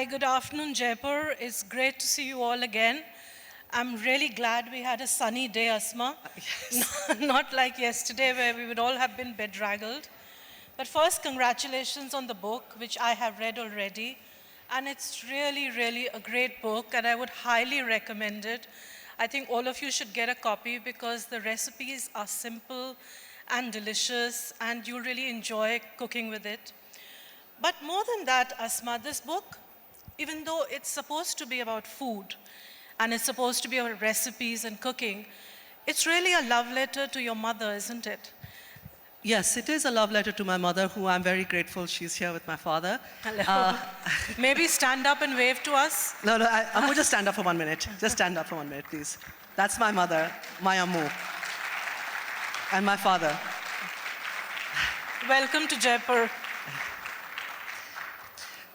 Hi, good afternoon, Jaipur. It's great to see you all again. I'm really glad we had a sunny day, Asma. Yes. Not like yesterday where we would all have been bedraggled. But first, congratulations on the book, which I have read already. And it's really, really a great book, and I would highly recommend it. I think all of you should get a copy because the recipes are simple and delicious, and you'll really enjoy cooking with it. But more than that, Asma, this book, even though it's supposed to be about food and it's supposed to be about recipes and cooking, it's really a love letter to your mother, isn't it? Yes, it is a love letter to my mother, who I'm very grateful she's here with my father. Hello. Maybe stand up and wave to us. No, Ammu, just stand up for 1 minute. Just stand up for 1 minute, please. That's my mother, my Ammu, and my father. Welcome to Jaipur.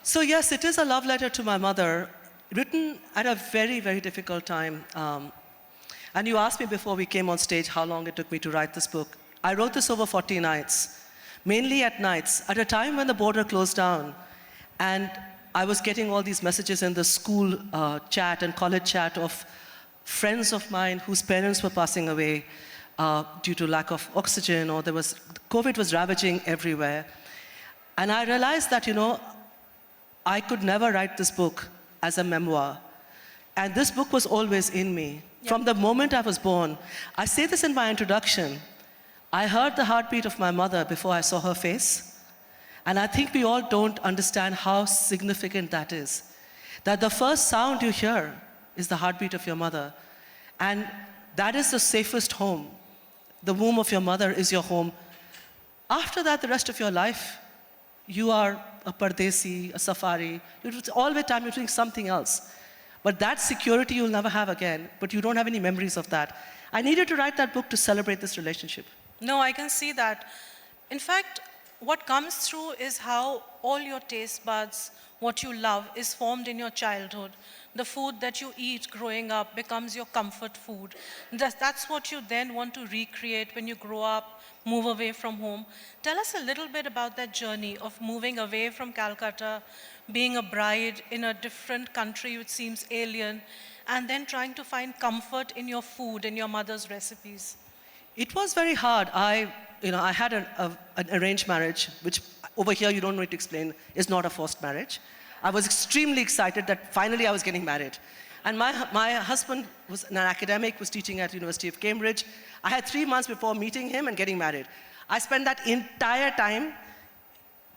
So yes, it is a love letter to my mother, written at a very, very difficult time. And you asked me before we came on stage how long it took me to write this book. I wrote this over 40 nights, mainly at nights, at a time when the border closed down. And I was getting all these messages in the school chat and college chat of friends of mine whose parents were passing away due to lack of oxygen, or COVID was ravaging everywhere. And I realized that, I could never write this book as a memoir. And this book was always in me. Yep. From the moment I was born. I say this in my introduction. I heard the heartbeat of my mother before I saw her face. And I think we all don't understand how significant that is. That the first sound you hear is the heartbeat of your mother. And that is the safest home. The womb of your mother is your home. After that, the rest of your life, you are a pardesi, a safari. All the time you're doing something else. But that security you'll never have again, but you don't have any memories of that. I needed to write that book to celebrate this relationship. No, I can see that. In fact, what comes through is how all your taste buds, what you love, is formed in your childhood. The food that you eat growing up becomes your comfort food. That's what you then want to recreate when you grow up, move away from home. Tell us a little bit about that journey of moving away from Calcutta, being a bride in a different country which seems alien, and then trying to find comfort in your food, in your mother's recipes. It was very hard. I had an arranged marriage, which over here you don't need to explain, is not a forced marriage. I was extremely excited that finally I was getting married. And my husband was an academic, was teaching at the University of Cambridge. I had 3 months before meeting him and getting married. I spent that entire time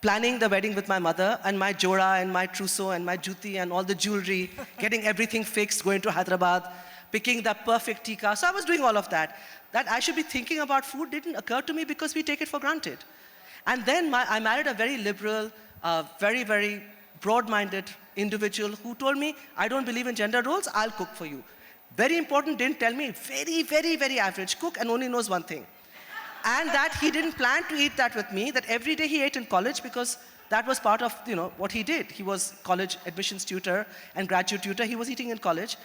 planning the wedding with my mother, and my jora and my trousseau and my juti and all the jewelry, getting everything fixed, going to Hyderabad, picking the perfect tikka. So I was doing all of that. That I should be thinking about food didn't occur to me because we take it for granted. And then I married a very liberal, very, very broad-minded individual who told me, I don't believe in gender roles, I'll cook for you. Very important, didn't tell me, very, very, very average cook and only knows one thing. And that he didn't plan to eat that with me, that every day he ate in college because that was part of what he did. He was college admissions tutor and graduate tutor, he was eating in college.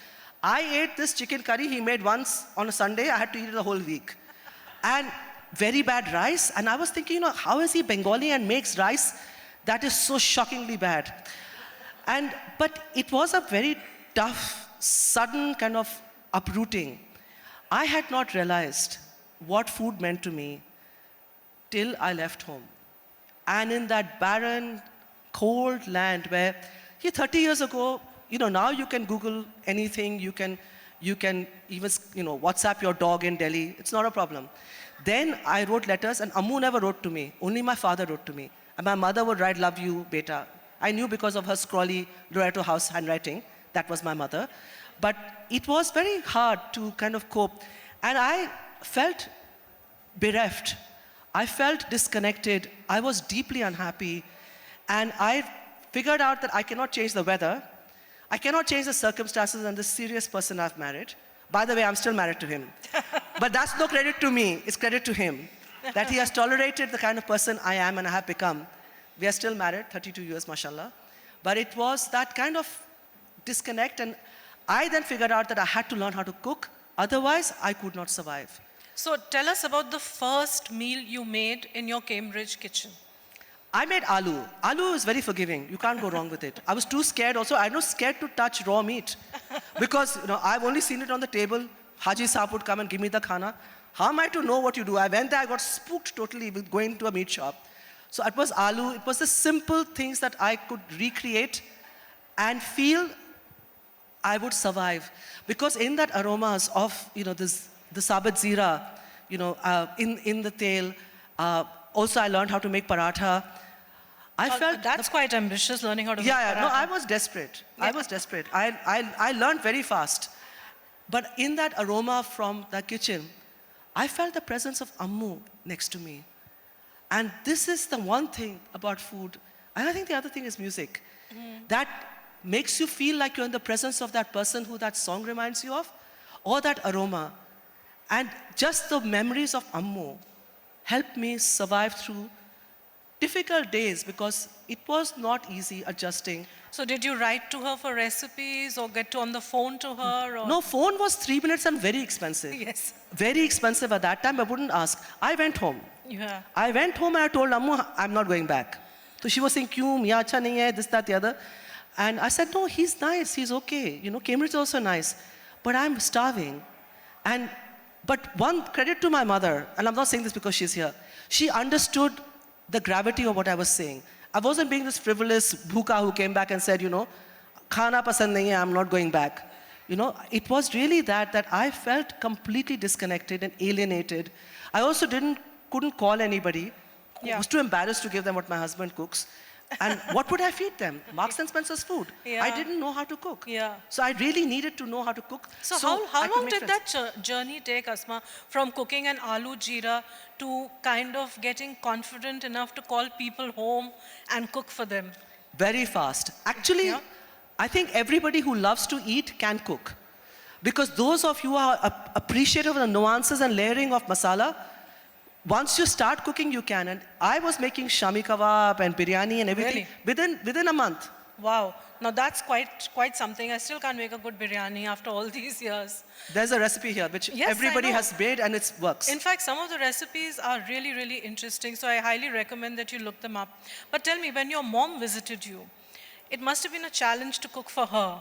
I ate this chicken curry he made once on a Sunday, I had to eat it the whole week. And very bad rice, and I was thinking, how is he Bengali and makes rice that is so shockingly bad? But it was a very tough, sudden kind of uprooting. I had not realized what food meant to me till I left home. And in that barren, cold land where 30 years ago, now you can Google anything, you can even, WhatsApp your dog in Delhi, it's not a problem. Then I wrote letters, and Ammu never wrote to me, only my father wrote to me. And my mother would write, love you, beta. I knew because of her scrawly Loreto House handwriting, that was my mother. But it was very hard to kind of cope. And I felt bereft. I felt disconnected. I was deeply unhappy. And I figured out that I cannot change the weather. I cannot change the circumstances and the serious person I've married. By the way, I'm still married to him. But that's no credit to me, it's credit to him. That he has tolerated the kind of person I am and I have become. We are still married, 32 years, mashallah. But it was that kind of disconnect, and I then figured out that I had to learn how to cook, otherwise I could not survive. So tell us about the first meal you made in your Cambridge kitchen. I made aloo. Aloo is very forgiving. You can't go wrong with it. I was too scared also. I was scared to touch raw meat because I've only seen it on the table. Haji Saab would come and give me the khana. How am I to know what you do? I went there, I got spooked totally with going to a meat shop. So it was aloo. It was the simple things that I could recreate and feel I would survive. Because in that aromas of, the sabat zira, in the tail, also I learned how to make paratha. I felt that's quite ambitious, learning how to make no, paratha. I was desperate. I was desperate. I learned very fast. But in that aroma from the kitchen, I felt the presence of Ammu next to me. And this is the one thing about food. And I think the other thing is music. That makes you feel like you're in the presence of that person who that song reminds you of, or that aroma. And just the memories of Ammu helped me survive through difficult days because it was not easy adjusting. So did you write to her for recipes or get on the phone to her? Or? No, phone was 3 minutes and very expensive. Yes. Very expensive at that time. I wouldn't ask. I went home. Yeah. I went home and I told Ammu, I'm not going back. So she was saying, "Kyun? Miya acha nahi hai, this, that, the other." And I said, "No, he's nice. He's okay. Cambridge is also nice. But I'm starving." But one credit to my mother, and I'm not saying this because she's here, she understood the gravity of what I was saying. I wasn't being this frivolous bhuka who came back and said, "Khana pasand nahi hai, I'm not going back." It was really that I felt completely disconnected and alienated. I also couldn't call anybody. I Yeah. was too embarrassed to give them what my husband cooks. And what would I feed them? Marks and Spencer's food. Yeah. I didn't know how to cook. Yeah. So I really needed to know how to cook. So I how could long make did friends. that journey take, Asma, from cooking an aloo jeera to kind of getting confident enough to call people home and cook for them? Very fast. Actually, Yeah. I think everybody who loves to eat can cook. Because those of you who are appreciative of the nuances and layering of masala, once you start cooking, you can. And I was making shami kebab and biryani and everything within a month. Wow. Now that's quite something. I still can't make a good biryani after all these years. There's a recipe here which Yes, I everybody know. has made and it works. In fact, some of the recipes are really, really interesting, so I highly recommend that you look them up. But tell me, when your mom visited you, it must have been a challenge to cook for her.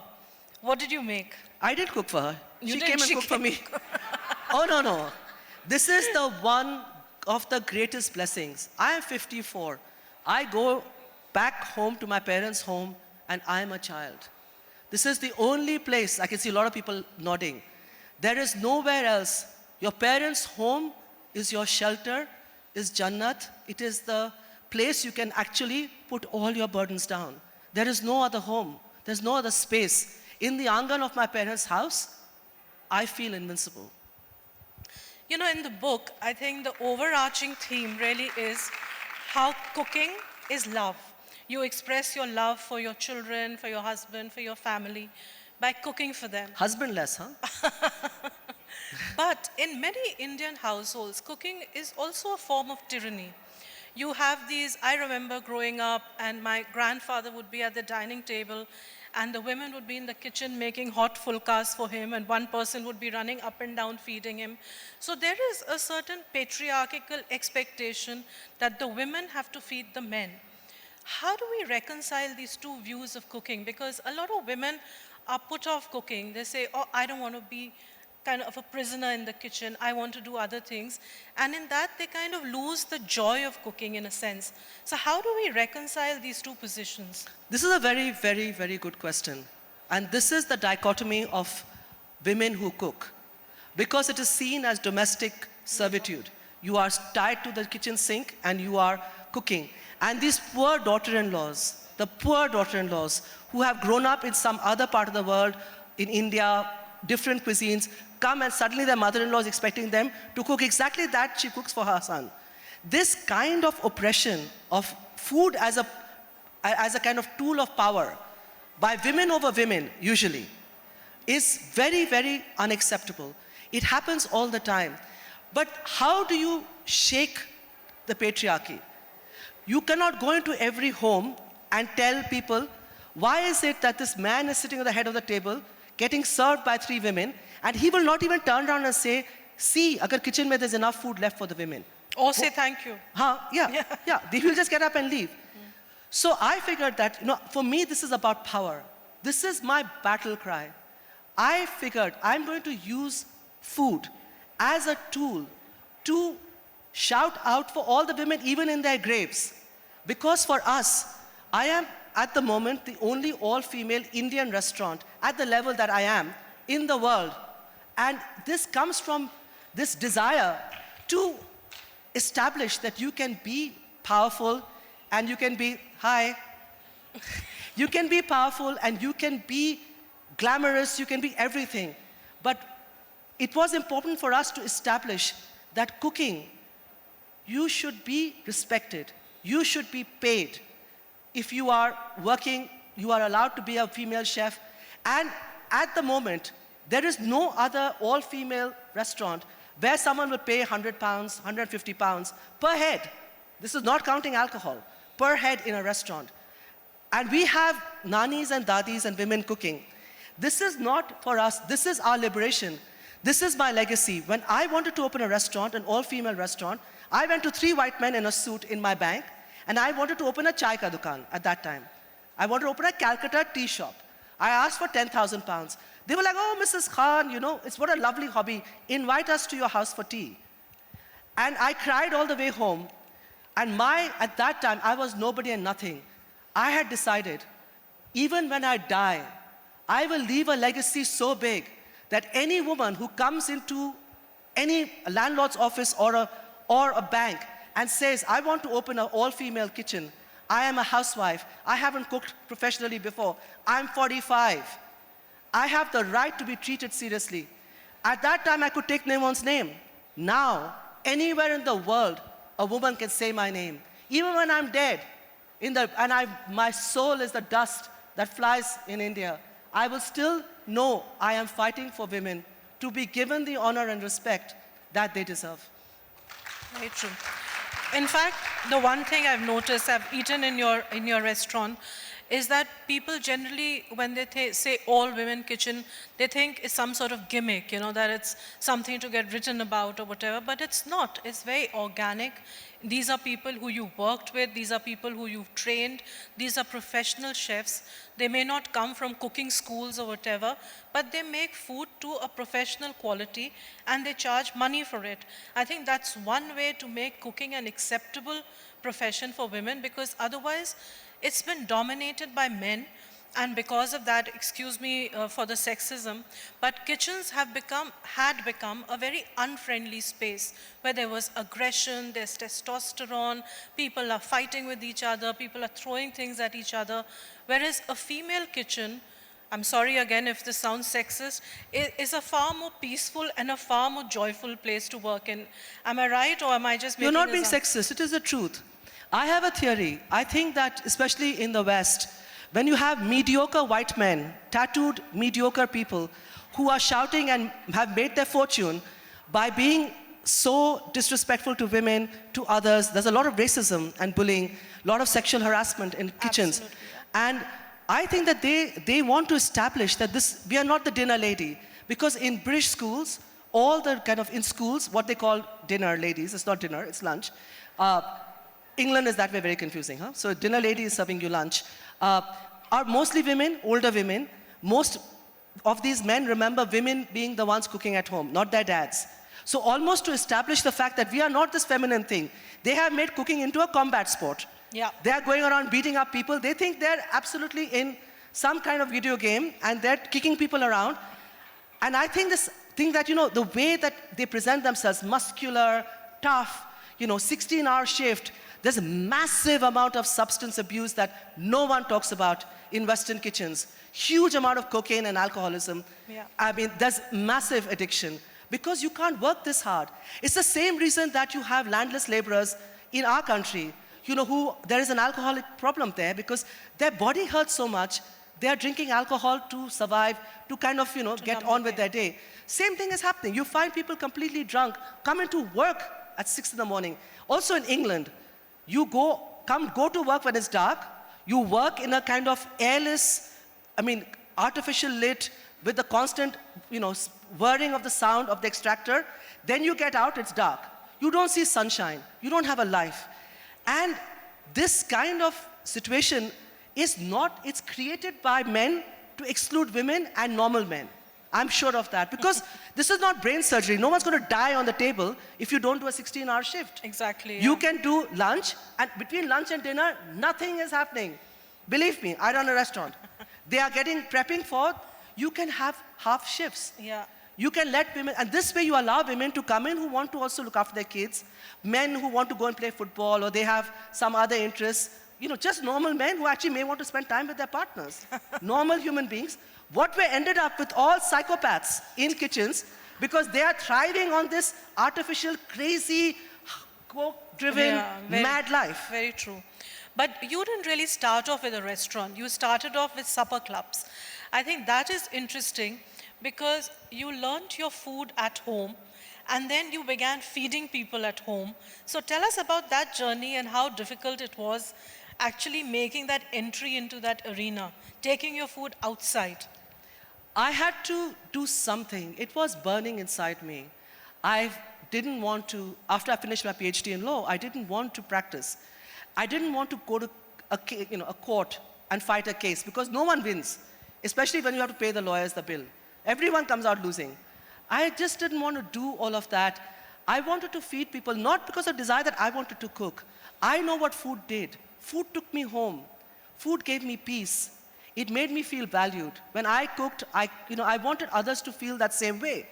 What did you make? I did cook for her. You She did? came and She cooked for came. me. Oh, no. This is the one of the greatest blessings. I am 54. I go back home to my parents' home and I am a child. This is the only place, I can see a lot of people nodding. There is nowhere else. Your parents' home is your shelter, is Jannat. It is the place you can actually put all your burdens down. There is no other home. There's no other space. In the angan of my parents' house, I feel invincible. In the book, I think the overarching theme really is how cooking is love. You express your love for your children, for your husband, for your family by cooking for them. Husbandless, huh? But in many Indian households, cooking is also a form of tyranny. You have these, I remember growing up, and my grandfather would be at the dining table, and the women would be in the kitchen making hot fulkas for him, and one person would be running up and down feeding him. So there is a certain patriarchal expectation that the women have to feed the men. How do we reconcile these two views of cooking? Because a lot of women are put off cooking. They say, "Oh, I don't want to be kind of a prisoner in the kitchen. I want to do other things." And in that, they kind of lose the joy of cooking in a sense. So how do we reconcile these two positions? This is a very, very, very good question. And this is the dichotomy of women who cook. Because it is seen as domestic servitude. You are tied to the kitchen sink and you are cooking. And these poor daughter-in-laws, the poor daughter-in-laws who have grown up in some other part of the world, in India, different cuisines, come and suddenly their mother-in-law is expecting them to cook exactly that she cooks for her son. This kind of oppression of food as a kind of tool of power by women over women, usually, is very, very unacceptable. It happens all the time. But how do you shake the patriarchy? You cannot go into every home and tell people, why is it that this man is sitting at the head of the table, getting served by 3 women, and he will not even turn around and say, "See, agar kitchen mein there's enough food left for the women." Or say thank you. Yeah. They will just get up and leave. So I figured that, for me, this is about power. This is my battle cry. I figured I'm going to use food as a tool to shout out for all the women, even in their graves. Because for us, I am, at the moment, the only all-female Indian restaurant at the level that I am in the world. And this comes from this desire to establish that you can be powerful and you can be, you can be powerful and you can be glamorous, you can be everything. But it was important for us to establish that cooking, you should be respected, you should be paid. If you are working, you are allowed to be a female chef. And at the moment, there is no other all-female restaurant where someone will pay £100, £150 per head. This is not counting alcohol, per head in a restaurant. And we have nanis and dadis and women cooking. This is not for us, this is our liberation. This is my legacy. When I wanted to open a restaurant, an all-female restaurant, I went to 3 white men in a suit in my bank, and I wanted to open a chai ka dukan at that time. I wanted to open a Calcutta tea shop. I asked for £10,000. They were like, oh, Mrs. Khan, it's what a lovely hobby. Invite us to your house for tea. And I cried all the way home. And at that time, I was nobody and nothing. I had decided, even when I die, I will leave a legacy so big that any woman who comes into any landlord's office or a bank and says, I want to open an all-female kitchen, I am a housewife, I haven't cooked professionally before, I'm 45. I have the right to be treated seriously. At that time, I could take no one's name. Now, anywhere in the world, a woman can say my name. Even when I'm dead, my soul is the dust that flies in India, I will still know I am fighting for women to be given the honor and respect that they deserve. Very true. In fact, the one thing I've noticed, I've eaten in your restaurant, is that people generally, when they say all-women kitchen, they think it's some sort of gimmick, that it's something to get written about or whatever, but it's not. It's very organic. These are people who you've worked with, these are people who you've trained, these are professional chefs. They may not come from cooking schools or whatever, but they make food to a professional quality and they charge money for it. I think that's one way to make cooking an acceptable profession for women, because otherwise it's been dominated by men. And because of that, excuse me for the sexism, but kitchens had become a very unfriendly space where there was aggression, there's testosterone, people are fighting with each other, people are throwing things at each other. Whereas a female kitchen, I'm sorry again if this sounds sexist, is a far more peaceful and a far more joyful place to work in. Am I right, or am I just making You're not being sexist, it is the truth. I have a theory. I think that, especially in the West, when you have mediocre white men, tattooed mediocre people who are shouting and have made their fortune by being so disrespectful to women, to others, there's a lot of racism and bullying, a lot of sexual harassment in kitchens. Absolutely. And I think that they want to establish that we are not the dinner lady. Because in British schools, in schools, what they call dinner ladies, it's not dinner, it's lunch. England is that way very confusing, huh? So dinner lady is serving you lunch. Are mostly women, older women. Most of these men remember women being the ones cooking at home, not their dads. So almost to establish the fact that we are not this feminine thing, they have made cooking into a combat sport. Yeah. They are going around beating up people. They think they're absolutely in some kind of video game and they're kicking people around. And I think the way that they present themselves, muscular, tough, 16-hour shift, there's a massive amount of substance abuse that no one talks about in Western kitchens. Huge amount of cocaine and alcoholism. Yeah. I mean, there's massive addiction because you can't work this hard. It's the same reason that you have landless laborers in our country, there is an alcoholic problem there because their body hurts so much, they're drinking alcohol to survive, to kind of, get on with their day. Same thing is happening. You find people completely drunk, come into work at 6 in the morning. Also in England, you go to work when it's dark, you work in a kind of airless, artificial lit with the constant, whirring of the sound of the extractor. Then you get out, it's dark. You don't see sunshine. You don't have a life. And this kind of situation is not, it's created by men to exclude women and normal men. I'm sure of that. Because this is not brain surgery. No one's going to die on the table if you don't do a 16-hour shift. Exactly. You yeah. can do lunch, and between lunch and dinner, nothing is happening. Believe me, I run a restaurant. They are prepping for, you can have half shifts. Yeah. You can let women, and this way you allow women to come in who want to also look after their kids, men who want to go and play football, or they have some other interests, just normal men who actually may want to spend time with their partners. Normal human beings. What we ended up with all psychopaths in kitchens because they are thriving on this artificial, crazy, coke-driven, mad life. Very true. But you didn't really start off with a restaurant. You started off with supper clubs. I think that is interesting because you learned your food at home and then you began feeding people at home. So tell us about that journey and how difficult it was actually making that entry into that arena, taking your food outside. I had to do something. It was burning inside me. I didn't want to, after I finished my PhD in law, I didn't want to practice. I didn't want to go to a court and fight a case because no one wins, especially when you have to pay the lawyers the bill. Everyone comes out losing. I just didn't want to do all of that. I wanted to feed people, not because of desire that I wanted to cook. I know what food did. Food took me home. Food gave me peace. It made me feel valued. When I cooked, I wanted others to feel that same way.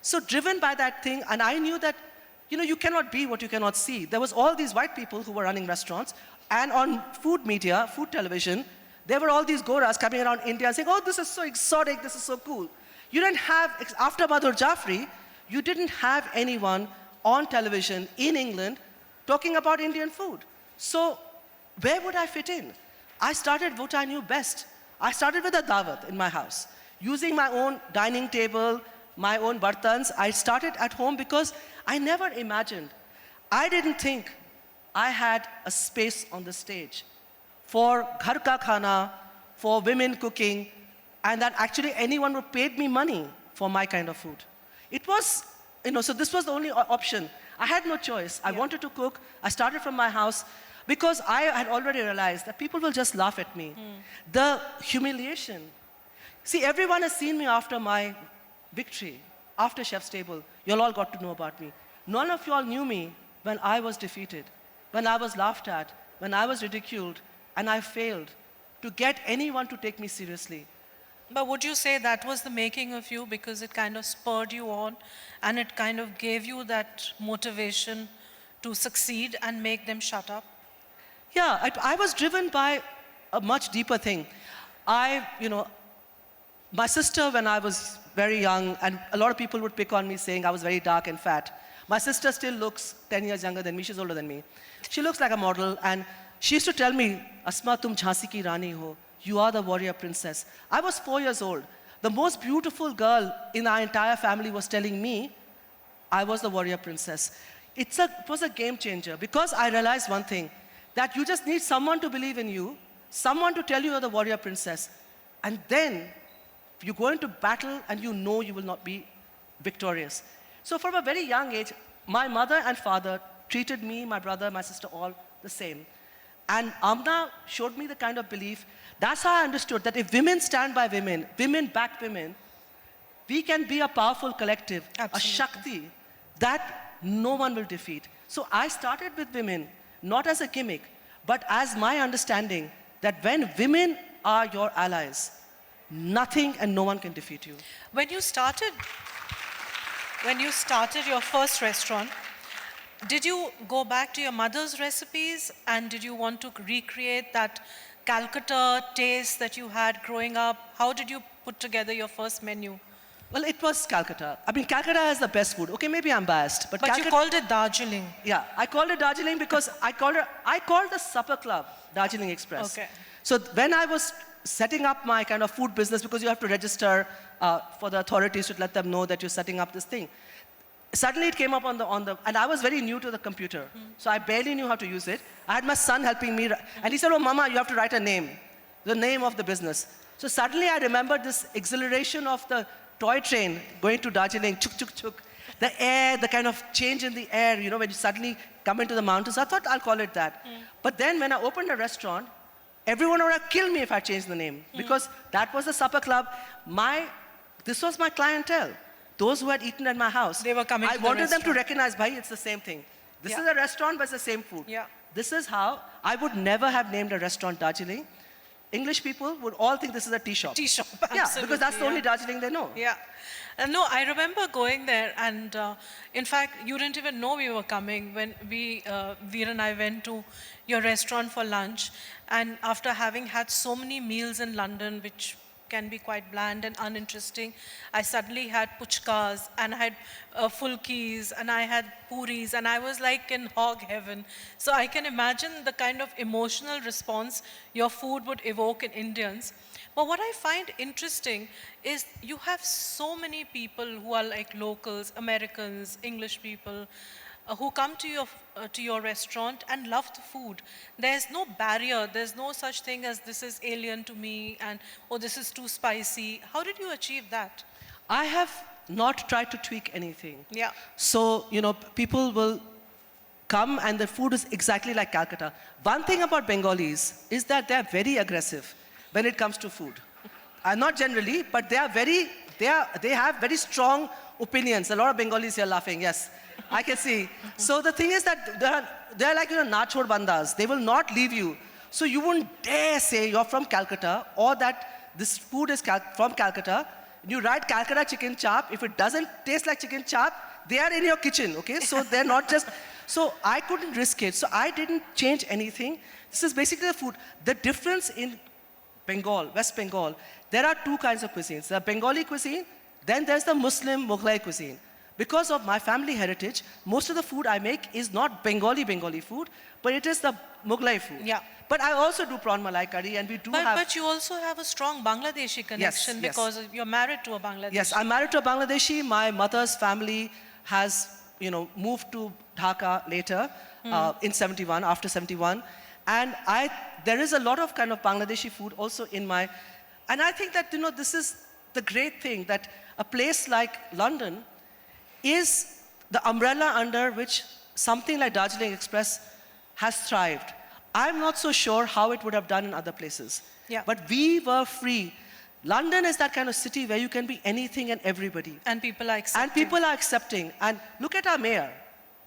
So driven by that thing, and I knew that, you cannot be what you cannot see. There was all these white people who were running restaurants, and on food media, food television, there were all these goras coming around India saying, oh, this is so exotic, this is so cool. You didn't have, after Bahadur Jafri, you didn't have anyone on television in England talking about Indian food. So where would I fit in? I started what I knew best. I started with a dawat in my house. Using my own dining table, my own bartans, I started at home because I never imagined, I didn't think I had a space on the stage for ghar ka khana, for women cooking, and that actually anyone would pay me money for my kind of food. It was, so this was the only option. I had no choice. I wanted to cook. I started from my house. Because I had already realized that people will just laugh at me. The humiliation. See, everyone has seen me after my victory, after Chef's Table. You all got to know about me. None of you all knew me when I was defeated, when I was laughed at, when I was ridiculed, and I failed to get anyone to take me seriously. But would you say that was the making of you because it kind of spurred you on and it kind of gave you that motivation to succeed and make them shut up? Yeah, I was driven by a much deeper thing. My sister, when I was very young, and a lot of people would pick on me saying I was very dark and fat. My sister still looks 10 years younger than me. She's older than me. She looks like a model, and she used to tell me, Asma, tum Jhansi ki Rani ho. You are the warrior princess. I was 4 years old. The most beautiful girl in our entire family was telling me I was the warrior princess. It was a game changer because I realized one thing, that you just need someone to believe in you, someone to tell you you're the warrior princess, and then you go into battle and you know you will not be victorious. So from a very young age, my mother and father treated me, my brother, my sister, all the same. And Amna showed me the kind of belief. That's how I understood that if women stand by women, women back women, we can be a powerful collective, Absolutely. a Shakti that no one will defeat. So I started with women, not as a gimmick, but as my understanding that when women are your allies, nothing and no one can defeat you. When you started your first restaurant, did you go back to your mother's recipes and did you want to recreate that Calcutta taste that you had growing up? How did you put together your first menu? Well, it was Calcutta. I mean, Calcutta has the best food. Okay, maybe I'm biased, but you called it Darjeeling. Yeah, I called it Darjeeling because I called the supper club Darjeeling Express. Okay. So when I was setting up my kind of food business, because you have to register for the authorities to let them know that you're setting up this thing, suddenly it came up on the, and I was very new to the computer, so I barely knew how to use it. I had my son helping me, and he said, oh, Mama, you have to write a name, the name of the business. So suddenly I remembered this exhilaration of the toy train going to Darjeeling, chuk, chuk, chuk. The air, the kind of change in the air, when you suddenly come into the mountains. I thought I'll call it that. But then when I opened a restaurant, Everyone would have killed me if I changed the name because that was the supper club. This was my clientele. Those who had eaten at my house. They were coming I to the wanted them to restaurant. recognize, bhai, it's the same thing. This Yeah. is a restaurant, but it's the same food. Yeah. This is how I would never have named a restaurant Darjeeling. English people would all think this is a tea shop. Tea shop, Yeah, because absolutely, that's the only yeah. Darjeeling they know. Yeah. No, I remember going there, and in fact, you didn't even know we were coming when Veer and I went to your restaurant for lunch. And after having had so many meals in London, which can be quite bland and uninteresting, I suddenly had puchkas, and I had fulkis, and I had puris, and I was like in hog heaven. So I can imagine the kind of emotional response your food would evoke in Indians. But what I find interesting is you have so many people who are like locals, Americans, English people, who come to your restaurant and love the food. There's no barrier. There's no such thing as this is alien to me and, oh, this is too spicy. How did you achieve that? I have not tried to tweak anything. Yeah. So, people will come and the food is exactly like Calcutta. One thing about Bengalis is that they're very aggressive when it comes to food. Not generally, but they have very strong opinions. A lot of Bengalis here laughing, yes. I can see. So the thing is that they're like, na chhod bandas. They will not leave you. So you wouldn't dare say you're from Calcutta or that this food is from Calcutta. You write Calcutta chicken chop. If it doesn't taste like chicken chop, they are in your kitchen, okay? So they're not just... So I couldn't risk it. So I didn't change anything. This is basically the food. The difference in Bengal, West Bengal, there are two kinds of cuisines. The Bengali cuisine, then there's the Muslim Mughlai cuisine. Because of my family heritage, most of the food I make is not Bengali food, but it is the Mughlai food. Yeah. But I also do prawn malai curry, and we do have... But you also have a strong Bangladeshi connection yes. because you're married to a Bangladeshi. Yes, I'm married to a Bangladeshi. My mother's family has, moved to Dhaka later, in 71, after 71. And there is a lot of kind of Bangladeshi food also in my... And I think that, this is the great thing, that a place like London is the umbrella under which something like Darjeeling Express has thrived. I'm not so sure how it would have done in other places. Yeah. But we were free. London is that kind of city where you can be anything and everybody. And people are accepting. And people are accepting. And look at our mayor.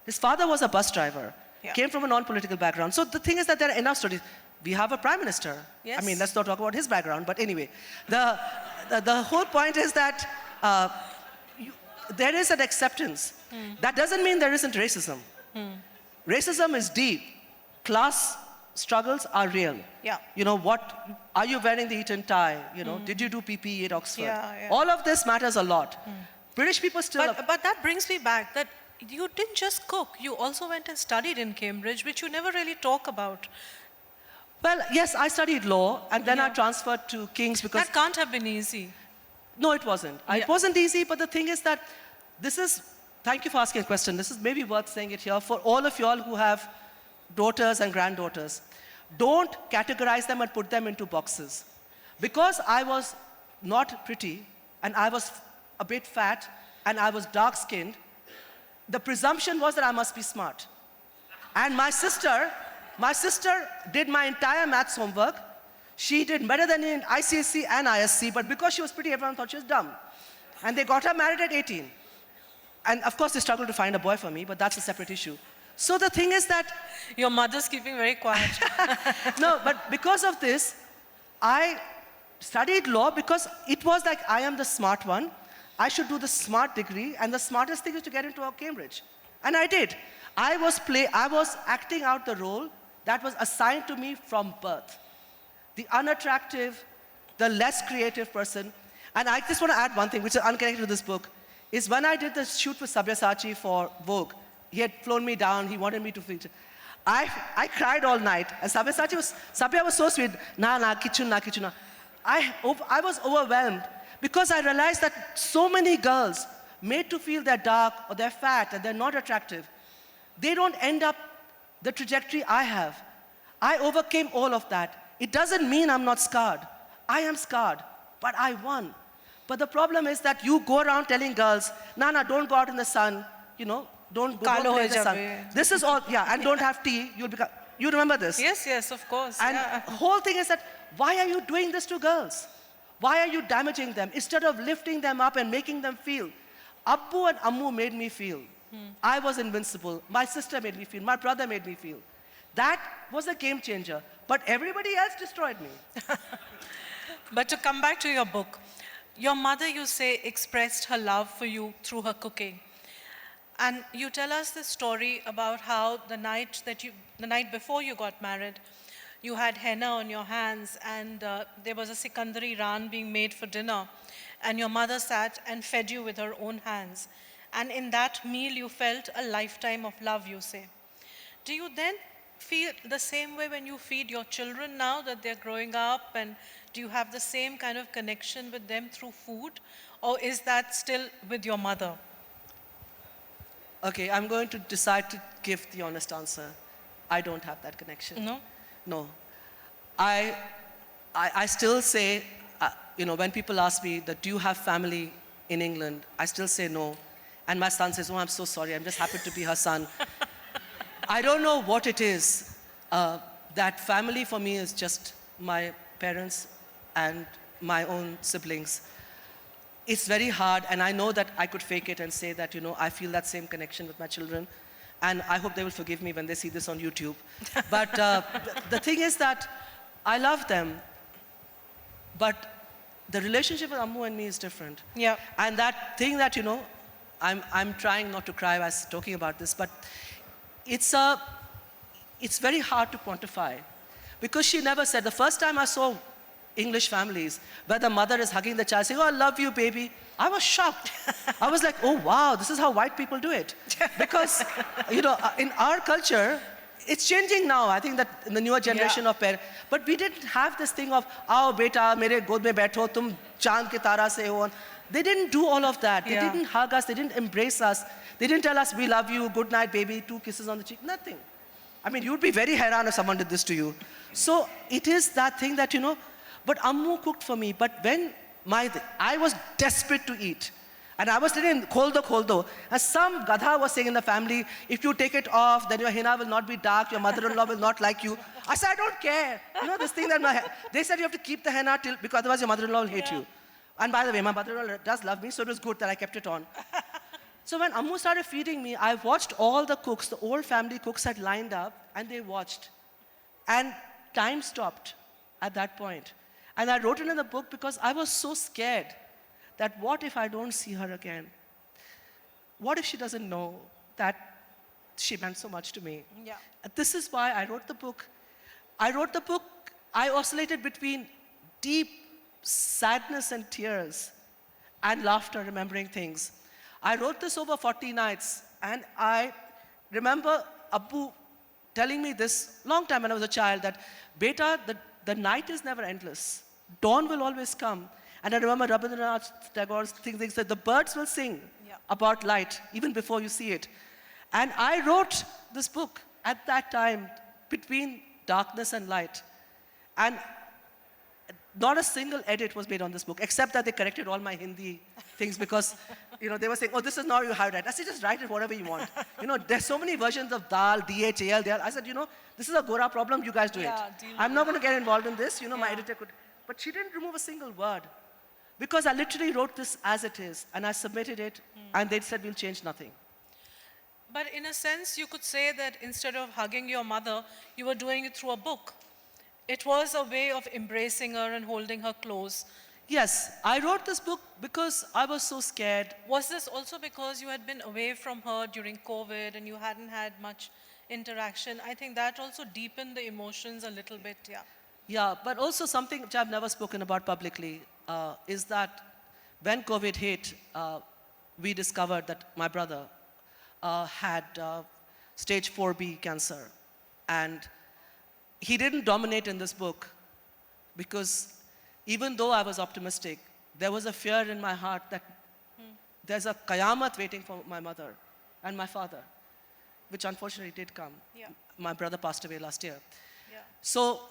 His father was a bus driver. Yeah. Came from a non-political background. So the thing is that there are enough stories. We have a prime minister. Yes. I mean, let's not talk about his background. But anyway, the whole point is that there is an acceptance. That doesn't mean there isn't racism. Racism is deep. Class struggles are real. Yeah. What are you wearing the Eton tie? Did you do PPE at Oxford? Yeah. All of this matters a lot. British people still... But that brings me back that you didn't just cook. You also went and studied in Cambridge, which you never really talk about. Well, yes, I studied law, and then I Yeah. transferred to King's because... That can't have been easy. No, it wasn't. Yeah. It wasn't easy, but the thing is that thank you for asking a question. This is maybe worth saying it here for all of y'all who have daughters and granddaughters. Don't categorize them and put them into boxes. Because I was not pretty, and I was a bit fat, and I was dark-skinned, the presumption was that I must be smart. And my sister did my entire maths homework. She did better than in ICSE and ISC, but because she was pretty, everyone thought she was dumb. And they got her married at 18. And of course, they struggled to find a boy for me, but that's a separate issue. So the thing is that... Your mother's keeping very quiet. No, but because of this, I studied law because it was like, I am the smart one. I should do the smart degree, and the smartest thing is to get into Cambridge. And I did. I was acting out the role that was assigned to me from birth. The unattractive, the less creative person. And I just want to add one thing, which is unconnected to this book, is when I did the shoot with Sabyasachi for Vogue, he had flown me down, he wanted me to feature. I cried all night, and Sabya was so sweet. Na, kitchen. I was overwhelmed because I realized that so many girls made to feel they're dark or they're fat and they're not attractive, they don't end up the trajectory I have. I overcame all of that. It doesn't mean I'm not scarred. I am scarred, but I won. But the problem is that you go around telling girls, Nana, don't go out in the sun, don't play in the sun. This is all, and don't have tea, you'll become... You remember this? Yes, yes, of course. And Yeah. the whole thing is that, why are you doing this to girls? Why are you damaging them? Instead of lifting them up and making them feel. Abbu and Ammu made me feel. I was invincible. My sister made me feel. My brother made me feel. That was a game changer. But everybody else destroyed me. But to come back to your book, your mother, you say, expressed her love for you through her cooking. And you tell us the story about how the night before you got married, you had henna on your hands, and there was a Sikandari Ran being made for dinner, and your mother sat and fed you with her own hands. And in that meal, you felt a lifetime of love, you say. Do you then feel the same way when you feed your children now that they're growing up? And do you have the same kind of connection with them through food? Or is that still with your mother? Okay, I'm going to decide to give the honest answer. I don't have that connection. No? No. I still say, when people ask me that, do you have family in England? I still say no. And my son says, oh, I'm so sorry. I'm just happy to be her son. I don't know what it is. That family for me is just my parents and my own siblings. It's very hard, and I know that I could fake it and say that, I feel that same connection with my children. And I hope they will forgive me when they see this on YouTube. But the thing is that I love them, but the relationship with Ammu and me is different. Yeah. And that thing that, I'm trying not to cry as talking about this, but it's very hard to quantify. Because she never said, the first time I saw English families where the mother is hugging the child saying, oh, I love you, baby. I was shocked. I was like, oh, wow, this is how white people do it. Because, in our culture, it's changing now. I think that in the newer generation of parents. But we didn't have this thing of, "Aao beta, mere god mein baitho, tum chand ki tara se ho." They didn't do all of that. They didn't hug us. They didn't embrace us. They didn't tell us, we love you, good night, baby, 2 kisses on the cheek. Nothing. I mean, you'd be very hairan if someone did this to you. So it is that thing that, but Ammu cooked for me. But when I was desperate to eat, and I was sitting, khol do. And some gadha was saying in the family, if you take it off, then your henna will not be dark, your mother-in-law will not like you. I said, I don't care. This thing that they said you have to keep the henna till, because otherwise your mother-in-law will hate you. And by the way, my mother-in-law does love me, so it was good that I kept it on. So when Ammu started feeding me, I watched all the cooks, the old family cooks had lined up, and they watched. And time stopped at that point. And I wrote it in the book because I was so scared that what if I don't see her again? What if she doesn't know that she meant so much to me? Yeah. This is why I wrote the book. I oscillated between deep sadness and tears and laughter, remembering things. I wrote this over 40 nights, and I remember Abbu telling me this long time when I was a child, that, beta, the night is never endless. Dawn will always come. And I remember Rabindranath Tagore's thing said, the birds will sing about light even before you see it. And I wrote this book at that time, between darkness and light. And not a single edit was made on this book, except that they corrected all my Hindi things because, they were saying, oh, this is not how you have it. I said, just write it whatever you want. There's so many versions of dal, DH, AL, DL. I said, this is a Gora problem, you guys do it. I'm not going to get involved in this. My editor could. But she didn't remove a single word. Because I literally wrote this as it is, and I submitted it, and they said, we'll change nothing. But in a sense, you could say that instead of hugging your mother, you were doing it through a book. It was a way of embracing her and holding her close. Yes, I wrote this book because I was so scared. Was this also because you had been away from her during COVID and you hadn't had much interaction? I think that also deepened the emotions a little bit, Yeah, but also something which I've never spoken about publicly is that when COVID hit, we discovered that my brother had stage 4B cancer. And he didn't dominate in this book because even though I was optimistic, there was a fear in my heart that there's a qayamat waiting for my mother and my father, which unfortunately did come. Yeah. My brother passed away last year. Yeah. So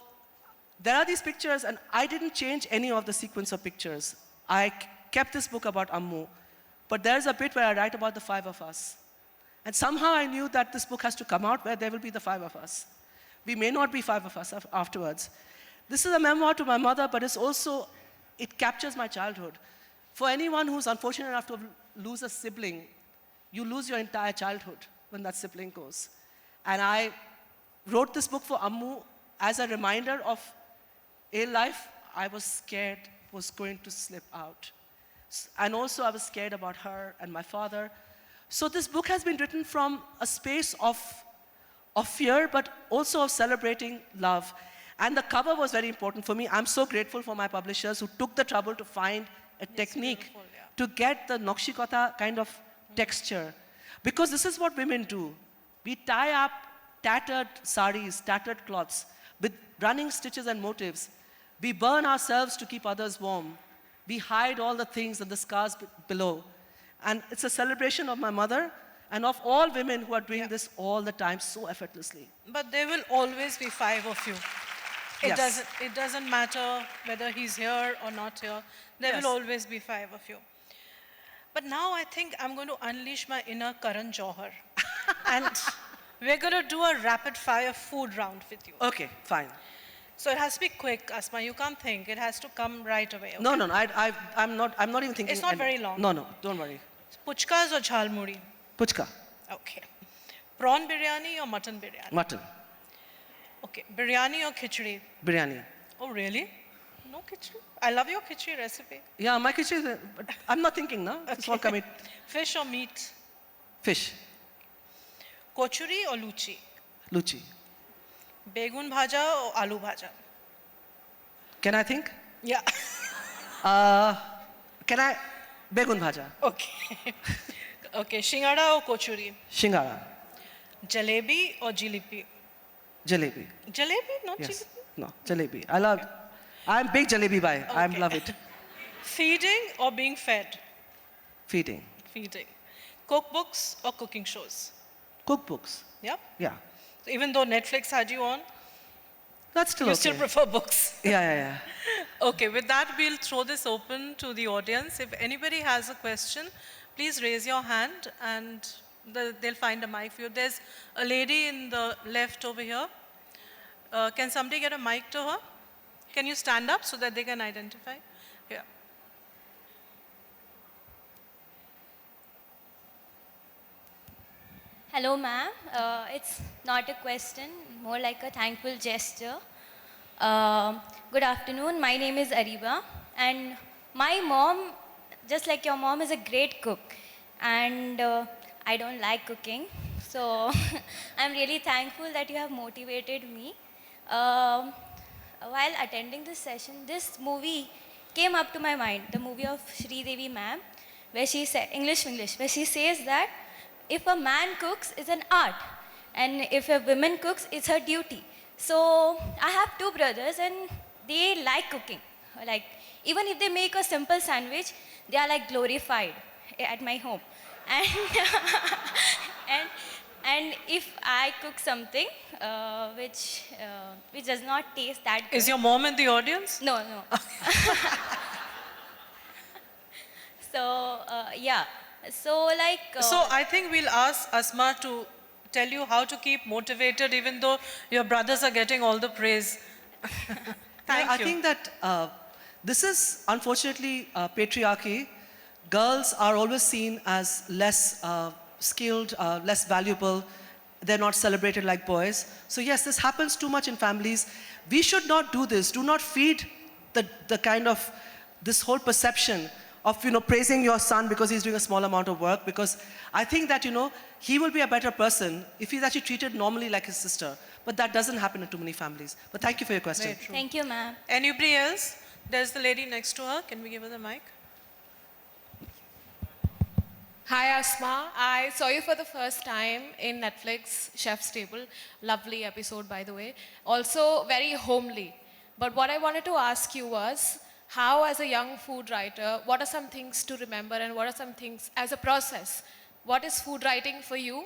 there are these pictures, and I didn't change any of the sequence of pictures. I kept this book about Ammu, but there's a bit where I write about the 5 of us. And somehow I knew that this book has to come out where there will be the 5 of us. We may not be five of us afterwards. This is a memoir to my mother, but it captures my childhood. For anyone who's unfortunate enough to lose a sibling, you lose your entire childhood when that sibling goes. And I wrote this book for Ammu as a reminder of a life I was scared was going to slip out. And also I was scared about her and my father. So this book has been written from a space of fear, but also of celebrating love. And the cover was very important for me. I'm so grateful for my publishers who took the trouble to find a technique to get the Nakshikata kind of texture. Because this is what women do. We tie up tattered saris, tattered cloths with running stitches and motifs. We burn ourselves to keep others warm. We hide all the things and the scars below. And it's a celebration of my mother and of all women who are doing this all the time so effortlessly. But there will always be five of you. Yes. It doesn't matter whether he's here or not here. There Yes. will always be five of you. But now I think I'm going to unleash my inner Karan Johar. And we're going to do a rapid fire food round with you. Okay, fine. So it has to be quick, Asma. You can't think. It has to come right away. Okay? No, I'm not even thinking. It's not very long. No, don't worry. Puchkas or jhalmuri? Puchka, Okay. Prawn biryani or mutton biryani? mutton, Okay. Biryani or khichdi? biryani. Oh, really? No khichdi? I love your khichdi recipe. Yeah, my kitchen, but I'm not thinking now. It's all coming. Fish or meat? Fish, Kochuri or luchi? luchi. Begun bhaja or aloo bhaja? Can I think? Yeah. Can I? Begun bhaja, Okay. Okay. Shingada or kochuri? shingara, Jalebi or jilipi? jalebi. Jalebi, not Yes, jilipi. no, jalebi. I'm big jalebi guy. I Okay. love it. Feeding or being fed? Feeding. Feeding. Cookbooks or cooking shows? Cookbooks. Yep. Yeah, So even though Netflix had you on, that's still you okay. still prefer books. Yeah. Okay, with that, we'll throw this open to the audience. If anybody has a question, please raise your hand and they'll find a mic for you. There's a lady in the left over here. Can somebody get a mic to her? Can you stand up so that they can identify? Yeah. Hello, ma'am. It's not a question, more like a thankful gesture. Good afternoon. My name is Ariba, and my mom, just like your mom, is a great cook. And I don't like cooking, so I'm really thankful that you have motivated me. While attending this session, this movie came up to my mind, the movie of Sri Devi ma'am, where she said, English, where she says that if a man cooks, it's an art, and if a woman cooks, it's her duty. So I have two brothers, and they like cooking. Like, even if they make a simple sandwich, they are like glorified at my home. And, and if I cook something which does not taste that good. Is your mom in the audience? No. So, yeah. So, like... So I think we'll ask Asma to tell you how to keep motivated even though your brothers are getting all the praise. Thank I you. think that this is unfortunately patriarchy. Girls are always seen as less skilled, less valuable. They're not celebrated like boys. So yes, this happens too much in families. We should not do this. Do not feed the kind of this whole perception of praising your son because he's doing a small amount of work, because I think that he will be a better person if he's actually treated normally like his sister. But that doesn't happen in too many families. But thank you for your question. Very true. Thank you, ma'am. Anybody else? There's the lady next to her. Can we give her the mic? Hi Asma, I saw you for the first time in Netflix Chef's Table. Lovely episode, by the way. Also very homely. But what I wanted to ask you was, how as a young food writer, what are some things to remember and what are some things as a process? What is food writing for you?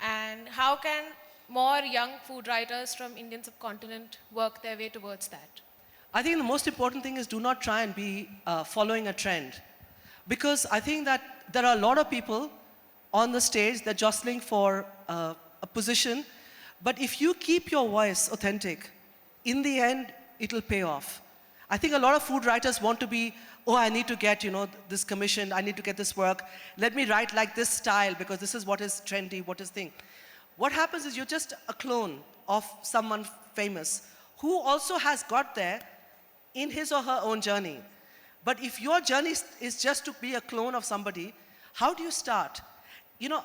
And how can more young food writers from Indian subcontinent work their way towards that? I think the most important thing is do not try and be following a trend. Because I think that there are a lot of people on the stage, they're jostling for a position, But if you keep your voice authentic, in the end, it'll pay off. I think a lot of food writers want to be, oh, I need to get, this commission, I need to get this work. Let me write like this style because this is what is trendy, what is thing. What happens is you're just a clone of someone famous who also has got there in his or her own journey. But if your journey is just to be a clone of somebody, how do you start?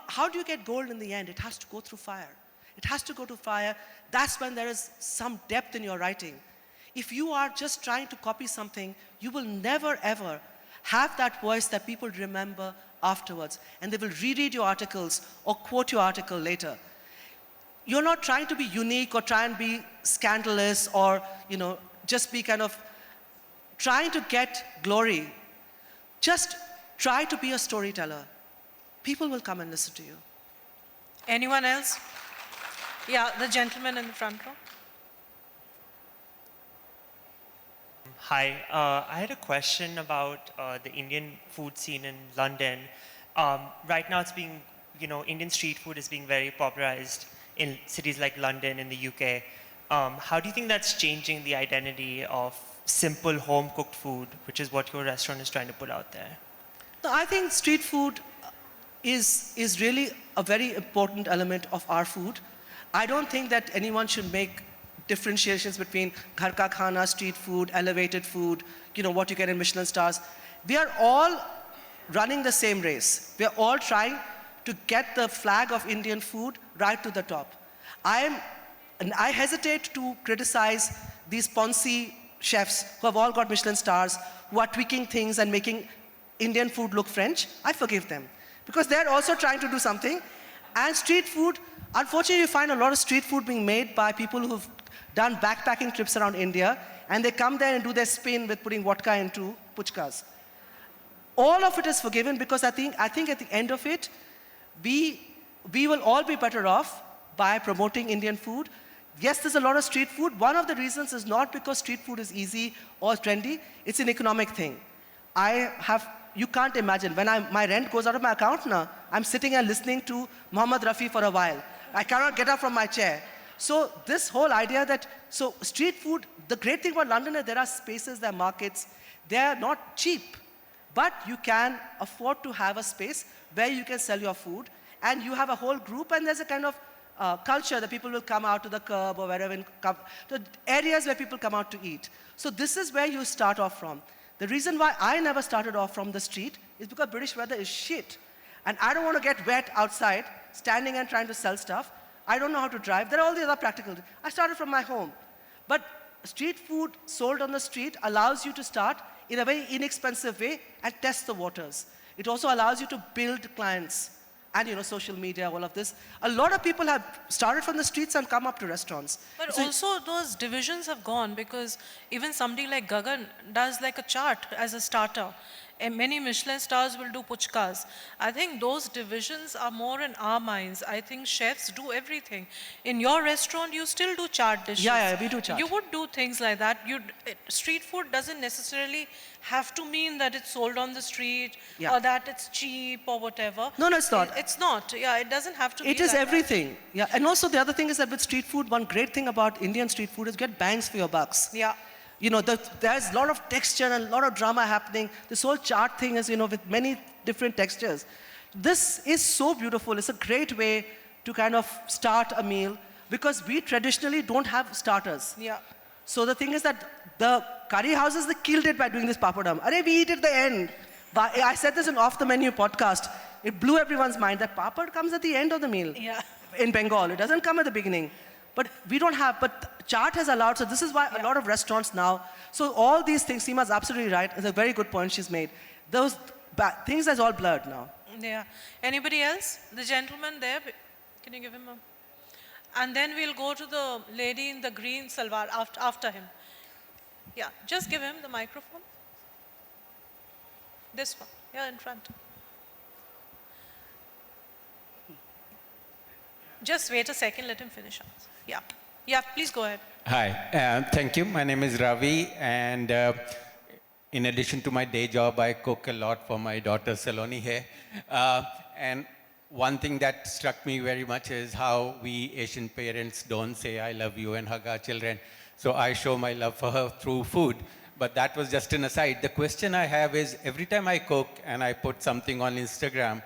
How do you get gold in the end? It has to go through fire. It has to go to fire. That's when there is some depth in your writing. If you are just trying to copy something, you will never ever have that voice that people remember afterwards. And they will reread your articles or quote your article later. You're not trying to be unique or try and be scandalous or, just be kind of trying to get glory. Just try to be a storyteller. People will come and listen to you. Anyone else? Yeah, the gentleman in the front row. Hi, I had a question about the Indian food scene in London. Right now it's being, Indian street food is being very popularized in cities like London in the UK. How do you think that's changing the identity of simple home-cooked food, which is what your restaurant is trying to put out there? No, I think street food is really a very important element of our food. I don't think that anyone should make differentiations between ghar ka khana, street food, elevated food, what you get in Michelin stars. We are all running the same race. We are all trying to get the flag of Indian food right to the top. And I hesitate to criticize these Ponzi chefs who have all got Michelin stars, who are tweaking things and making Indian food look French. I forgive them because they're also trying to do something. And street food, unfortunately, you find a lot of street food being made by people who've done backpacking trips around India, and they come there and do their spin with putting vodka into puchkas. All of it is forgiven because I think at the end of it, we will all be better off by promoting Indian food. Yes, there's a lot of street food. One of the reasons is not because street food is easy or trendy, it's an economic thing. You can't imagine, when my rent goes out of my account now, I'm sitting and listening to Mohammed Rafi for a while. I cannot get up from my chair. So this whole idea so street food, the great thing about London is there are spaces, there are markets, they're not cheap, but you can afford to have a space where you can sell your food, and you have a whole group, and there's a kind of culture that people will come out to the curb or wherever, to areas where people come out to eat. So this is where you start off from. The reason why I never started off from the street is because British weather is shit. And I don't want to get wet outside, standing and trying to sell stuff. I don't know how to drive. There are all the other practical things. I started from my home. But street food sold on the street allows you to start in a very inexpensive way and test the waters. It also allows you to build clients and social media, all of this. A lot of people have started from the streets and come up to restaurants. But also those divisions have gone because even somebody like Gagan does like a chaat as a starter. And many Michelin stars will do puchkas. I think those divisions are more in our minds. I think chefs do everything. In your restaurant, you still do chaat dishes. Yeah, we do chaat. You would do things like that. Street food doesn't necessarily have to mean that it's sold on the street or that it's cheap or whatever. No, it's not. It's not. Yeah, it doesn't have to be It is like everything. Yeah, and also the other thing is that with street food, one great thing about Indian street food is get bangs for your bucks. Yeah. There's a lot of texture and a lot of drama happening. This whole chart thing is, with many different textures. This is so beautiful. It's a great way to kind of start a meal because we traditionally don't have starters. Yeah. So the thing is that the curry houses, they killed it by doing this papadam. We eat at the end. But I said this in Off the Menu podcast. It blew everyone's mind that papad comes at the end of the meal. Yeah. In Bengal, it doesn't come at the beginning. But we don't have, but chaat has allowed, so this is why a lot of restaurants now, so all these things, Seema's absolutely right, it's a very good point she's made. Those things are all blurred now. Yeah. Anybody else? The gentleman there, can you give him a... And then we'll go to the lady in the green salwar after him. Yeah, just give him the microphone. This one, yeah, in front. Just wait a second, let him finish up. Yeah. Yeah, please go ahead. Hi, thank you. My name is Ravi, and in addition to my day job, I cook a lot for my daughter Saloni here. And one thing that struck me very much is how we Asian parents don't say I love you and hug our children. So I show my love for her through food. But that was just an aside. The question I have is, every time I cook and I put something on Instagram,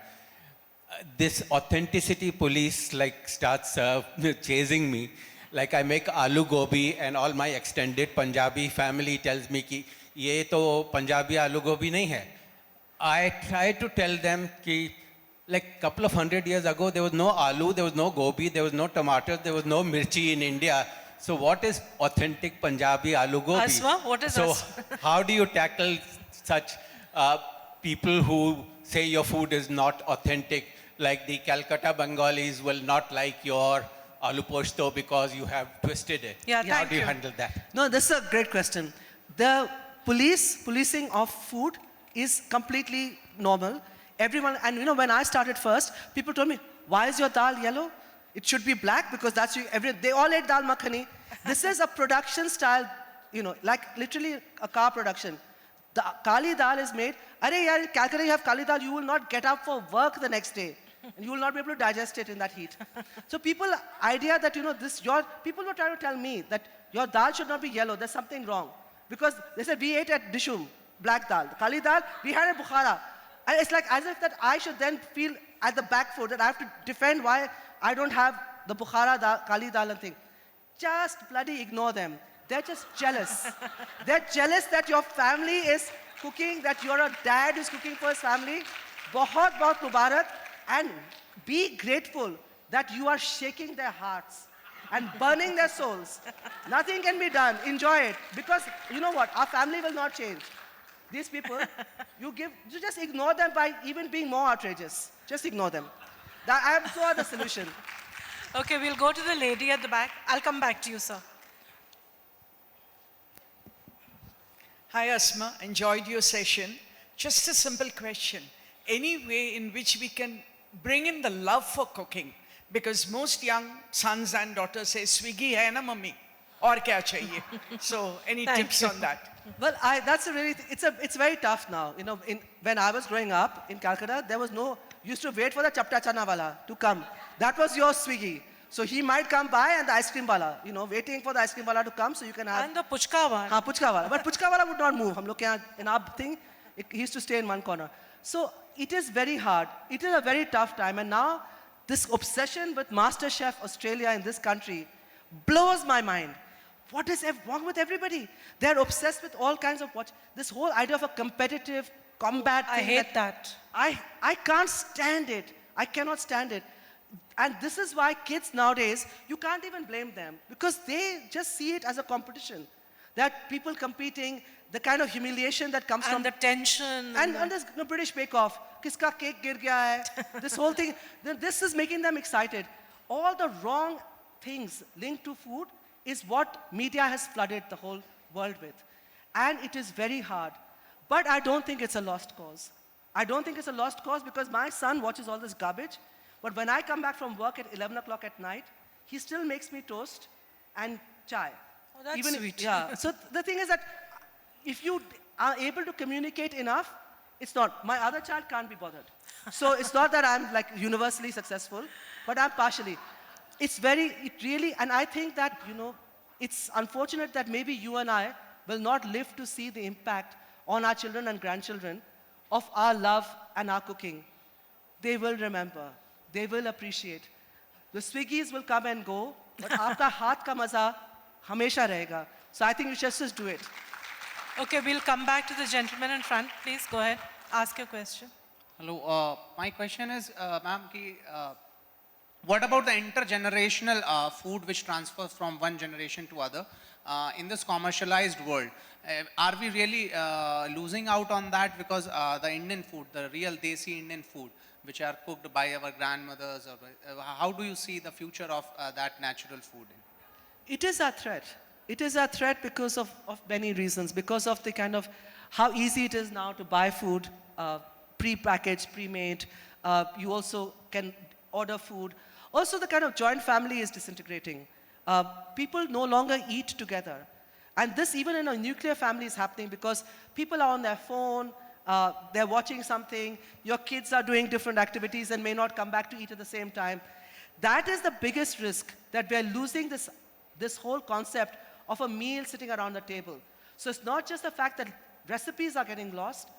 this authenticity police like starts chasing me. Like I make aloo gobi and all my extended Punjabi family tells me ki ye to Punjabi aloo gobi nahi hai. I try to tell them ki like couple of 100 years ago there was no aloo, there was no gobi, there was no tomatoes, there was no mirchi in India. So what is authentic Punjabi aloo gobi? Asma, what is so Asma? how do you tackle such people who say your food is not authentic? Like the Calcutta Bengalis will not like your aloo posto because you have twisted it. Yeah, How thank do you you. handle that? No, this is a great question. The policing of food is completely normal. Everyone, and you know, when I started first, people told me, why is your dal yellow? It should be black because they all ate dal makhani. This is a production style, you know, like literally a car production. The kali dal is made, are yaar, Calcutta you have kali dal, you will not get up for work the next day. And you will not be able to digest it in that heat. So idea that, you know, people were trying to tell me that your dal should not be yellow, there's something wrong. Because they said, we ate at Dishum, black dal. The kali dal, we had at Bukhara. And it's like as if that I should then feel at the back foot that I have to defend why I don't have the Bukhara dal, kali dal and thing. Just bloody ignore them. They're just jealous. They're jealous that your family is cooking, that you're a dad who's cooking for his family. Bahut bahut Mubarak. And be grateful that you are shaking their hearts and burning their souls. Nothing can be done. Enjoy it. Because you know what? Our family will not change. These people, you just ignore them by even being more outrageous. Just ignore them. I am sure the solution. Okay, we'll go to the lady at the back. I'll come back to you, sir. Hi, Asma. Enjoyed your session. Just a simple question. Any way in which we can bring in the love for cooking? Because most young sons and daughters say, Swiggy hai na mummy, aur kya chahiye? So, any tips on that? Well, it's very tough now. You know, when I was growing up in Calcutta, there was used to wait for the chapta chana wala to come. That was your Swiggy. So he might come by and the ice cream wala, you know, waiting for the ice cream wala to come so you can have. And the puchka one. Haan, puchka wala. But puchka wala would not move. Hum log ke yahan, in our thing, he used to stay in one corner. So it is very hard. It is a very tough time. And now this obsession with MasterChef Australia in this country blows my mind. What is wrong with everybody? They're obsessed with all kinds of this whole idea of a competitive combat thing. I hate that. I can't stand it. I cannot stand it. And this is why kids nowadays, you can't even blame them because they just see it as a competition. That people competing, the kind of humiliation that comes from... And the tension. And this British Bake Off, kiska cake gir gaya hai, this whole thing, this is making them excited. All the wrong things linked to food is what media has flooded the whole world with. And it is very hard. But I don't think it's a lost cause. I don't think it's a lost cause because my son watches all this garbage. But when I come back from work at 11 o'clock at night, he still makes me toast and chai. Oh, that's sweet. Yeah. So the thing is that if you are able to communicate enough, it's not. My other child can't be bothered. So it's not that I'm like universally successful, but I'm partially. And I think that, you know, it's unfortunate that maybe you and I will not live to see the impact on our children and grandchildren of our love and our cooking. They will remember. They will appreciate. The Swiggies will come and go, but aapka haath ka maza hamesha rahega. So I think we should just do it. Okay, we'll come back to the gentleman in front. Please go ahead. Ask your question. Hello. My question is, ma'am, what about the intergenerational food which transfers from one generation to other in this commercialized world? Are we really losing out on that because the Indian food, the real Desi Indian food, which are cooked by our grandmothers, or how do you see the future of that natural food? It is a threat. It is a threat because of many reasons. Because of the kind of how easy it is now to buy food, pre-packaged, pre-made. You also can order food. Also, the kind of joint family is disintegrating. People no longer eat together. And this, even in a nuclear family, is happening because people are on their phone. they're watching something, your kids are doing different activities and may not come back to eat at the same time. That is the biggest risk, that we're losing this whole concept of a meal sitting around the table. So it's not just the fact that recipes are getting lost,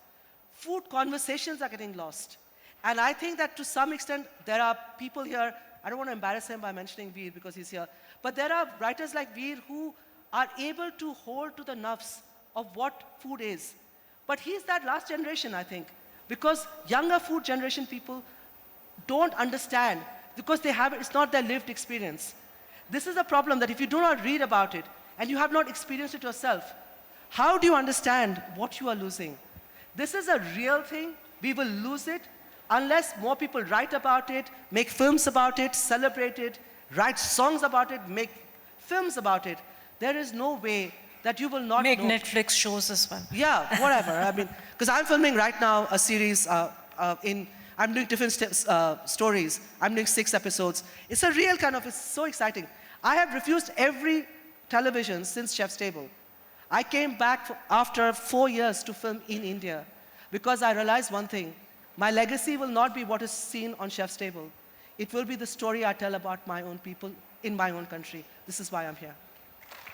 food conversations are getting lost. And I think that to some extent, there are people here, I don't want to embarrass him by mentioning Veer because he's here, but there are writers like Veer who are able to hold to the nufs of what food is. But he's that last generation, I think, because younger food generation people don't understand because it's not their lived experience. This is a problem that if you do not read about it and you have not experienced it yourself, how do you understand what you are losing? This is a real thing. We will lose it unless more people write about it, make films about it, celebrate it, write songs about it, make films about it. There is no way that you will not Make know. Netflix shows as well. Yeah, whatever. I mean, because I'm filming right now a series I'm doing different stories. I'm doing 6 episodes. It's a real it's so exciting. I have refused every television since Chef's Table. I came back after 4 years to film in India because I realized one thing. My legacy will not be what is seen on Chef's Table. It will be the story I tell about my own people in my own country. This is why I'm here.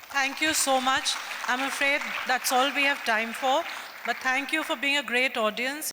Thank you so much. I'm afraid that's all we have time for. But thank you for being a great audience.